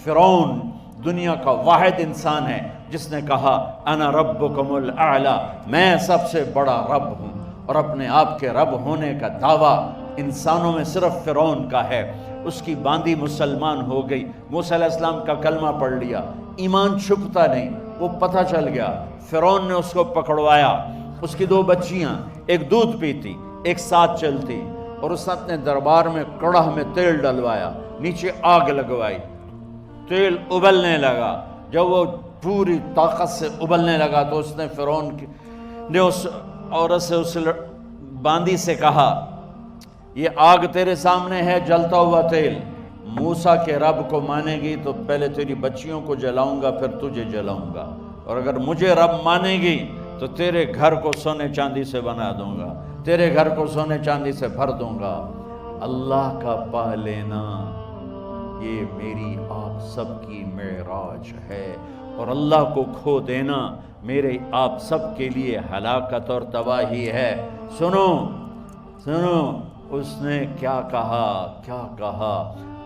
فرعون دنیا کا واحد انسان ہے جس نے کہا انا ربکم الاعلی، میں سب سے بڑا رب ہوں، اور اپنے آپ کے رب ہونے کا دعویٰ انسانوں میں صرف فرعون کا ہے۔ اس کی باندی مسلمان ہو گئی، موسیٰ علیہ السلام کا کلمہ پڑھ لیا، ایمان چھپتا نہیں، وہ پتہ چل گیا۔ فرعون نے اس کو پکڑوایا، اس کی 2 بچیاں، ایک دودھ پیتی ایک ساتھ چلتی، اور اس نے اپنے دربار میں کڑاہ میں تیل ڈلوایا، نیچے آگ لگوائی، تیل ابلنے لگا۔ جب وہ پوری طاقت سے ابلنے لگا تو اس نے فرعون نے اس عورت سے، اس باندی سے کہا یہ آگ تیرے سامنے ہے، جلتا ہوا تیل، موسیٰ کے رب کو مانے گی تو پہلے تیری بچیوں کو جلاؤں گا پھر تجھے جلاؤں گا، اور اگر مجھے رب مانے گی تو تیرے گھر کو سونے چاندی سے بنا دوں گا، تیرے گھر کو سونے چاندی سے بھر دوں گا۔ اللہ کا پا لینا یہ میری آپ سب کی معراج ہے، اور اللہ کو کھو دینا میرے آپ سب کے لیے ہلاکت اور تباہی ہے۔ سنو سنو اس نے کیا کہا۔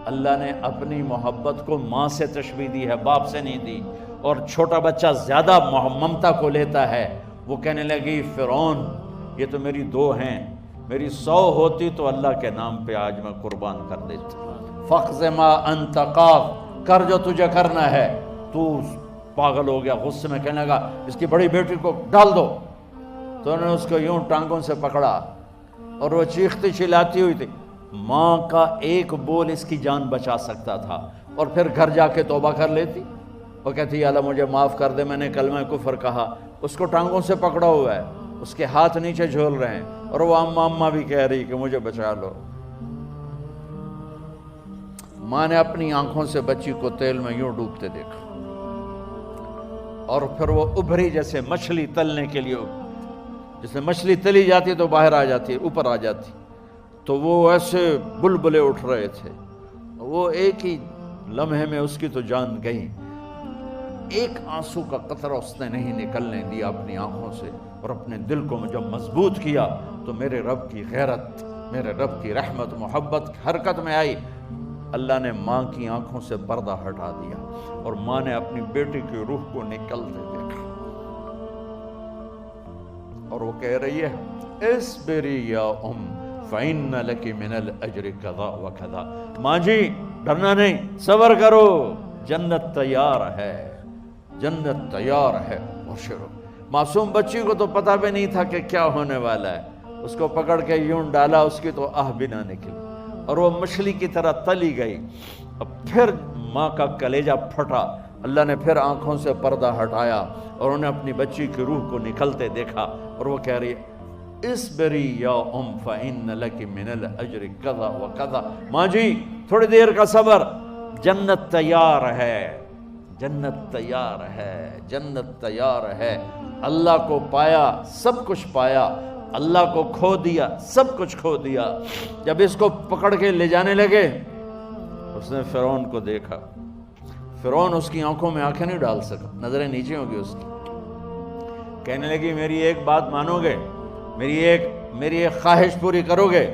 اللہ نے اپنی محبت کو ماں سے تشبیہ دی ہے، باپ سے نہیں دی، اور چھوٹا بچہ زیادہ ممتا کو لیتا ہے۔ وہ کہنے لگی فرعون یہ تو میری 2 ہیں، میری 100 ہوتی تو اللہ کے نام پہ آج میں قربان کر دیتا۔ فَقْضِ مَا أَنْتَ قَاضٍ، کر جو تجھے کرنا ہے۔ تو پاگل ہو گیا، غصے میں کہنے لگا اس کی بڑی بیٹی کو ڈال دو۔ تو انہوں نے اس کو یوں ٹانگوں سے پکڑا اور وہ چیختی چلاتی ہوئی تھی۔ ماں کا ایک بول اس کی جان بچا سکتا تھا، اور پھر گھر جا کے توبہ کر لیتی، وہ کہتی اللہ مجھے معاف کر دے، میں نے کلمہ کفر کہا۔ اس کو ٹانگوں سے پکڑا ہوا ہے، اس کے ہاتھ نیچے جھول رہے ہیں، اور وہ اماں بھی کہہ رہی کہ مجھے بچا لو۔ ماں نے اپنی آنکھوں سے بچی کو تیل میں یوں ڈوبتے دیکھا، اور پھر وہ ابھری جیسے مچھلی تلنے کے لیے، جیسے مچھلی تلی جاتی تو باہر آ جاتی ہے، اوپر آ جاتی، تو وہ ایسے بلبلے اٹھ رہے تھے۔ وہ ایک ہی لمحے میں اس کی تو جان گئی، ایک آنسو کا قطرہ اس نے نہیں نکلنے دیا اپنی آنکھوں سے، اور اپنے دل کو جب مضبوط کیا تو میرے رب کی غیرت، میرے رب کی رحمت محبت حرکت میں آئی۔ اللہ نے ماں کی آنکھوں سے پردہ ہٹا دیا، اور ماں نے اپنی بیٹی کی روح کو نکلتے دیکھا، اور وہ کہہ رہی ہے اصبری یا ام فإن لک من الأجر کذا وکذا، ماں جی ڈرنا نہیں، صبر کرو، جنت تیار ہے، جنت تیار ہے۔ بشرو، معصوم بچی کو تو پتہ بھی نہیں تھا کہ کیا ہونے والا ہے، اس کو پکڑ کے یوں ڈالا، اس کی تو آہ بھی نہ نکلی، اور وہ مچھلی کی طرح تلی گئی۔ اب پھر ماں کا کلیجہ پھٹا، اللہ نے پھر آنکھوں سے پردہ ہٹایا، اور انہیں اپنی بچی کی روح کو نکلتے دیکھا، اور وہ کہہ رہی ہے اصبری یا ام فإن لک من الأجر کذا وکذا، ماں جی تھوڑی دیر کا صبر، جنت تیار ہے، جنت تیار ہے، جنت تیار ہے۔ اللہ کو پایا سب کچھ پایا، اللہ کو کھو دیا سب کچھ کھو دیا۔ جب اس کو پکڑ کے لے جانے لگے، اس نے فرعون کو دیکھا، فرعون اس کی آنکھوں میں آنکھیں نہیں ڈال سکا، نظریں نیچے ہوں گی اس کی۔ کہنے لگی میری ایک بات مانو گے، میری ایک خواہش پوری کرو گے؟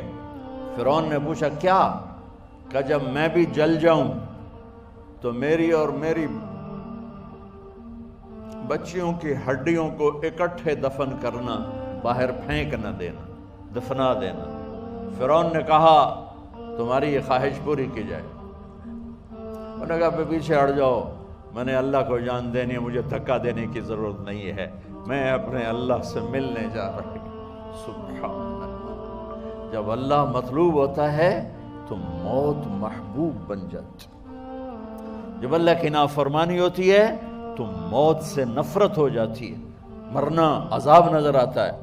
فرعون نے پوچھا کیا؟ کہ جب میں بھی جل جاؤں تو میری اور میری بچیوں کی ہڈیوں کو اکٹھے دفن کرنا، باہر پھینک نہ دینا، دفنا دینا۔ فرعون نے کہا تمہاری یہ خواہش پوری کی جائے۔ انہوں نے کہا پہ پیچھے ہٹ جاؤ، میں نے اللہ کو جان دینی ہے، مجھے دھکا دینے کی ضرورت نہیں ہے، میں اپنے اللہ سے ملنے جا رہا ہوں۔ سبحان اللہ، جب اللہ مطلوب ہوتا ہے تو موت محبوب بن جاتی، جب اللہ کی نافرمانی ہوتی ہے تو موت سے نفرت ہو جاتی ہے، مرنا عذاب نظر آتا ہے۔